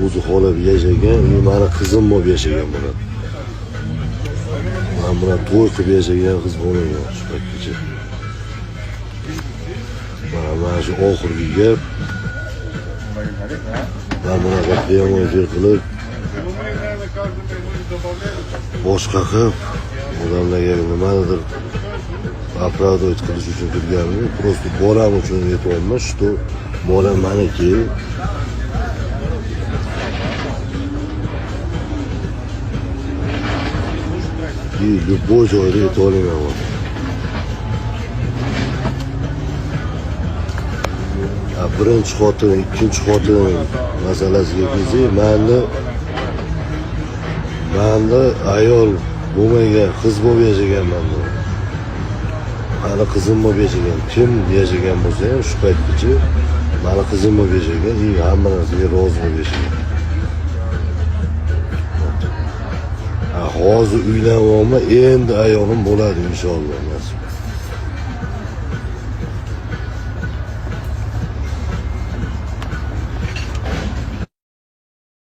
o'zi xohlab yashagan, meni qizim bo'lib yashagan bo'ladi. Men bilan to'y qilib yashagan qiz bo'lmagan shu paytgacha. Mana shu oxirgi gap. Ben bunaqa bemo'yil qilib boshqa qilib odamlarga nimanidir оправдывать qilish uchun kirganman. Просто bolam uchun aytyapman, что bolam meniki. И любой joyda aytolaman. Birinchi xotin, ikkinchi xotin masalasiga kelsak, menda ayol bo'lmagan, qiz bo'lib yashaganman. Mani qizim bo'lib yashagan, kim yashagan bo'lsa ham shu paytgacha mani qizim bo'lib yashagan, hamma narsaga rozi bo'lib yashagan. Hozir uylanyapman, endi ayolim bo'ladi inshaalloh.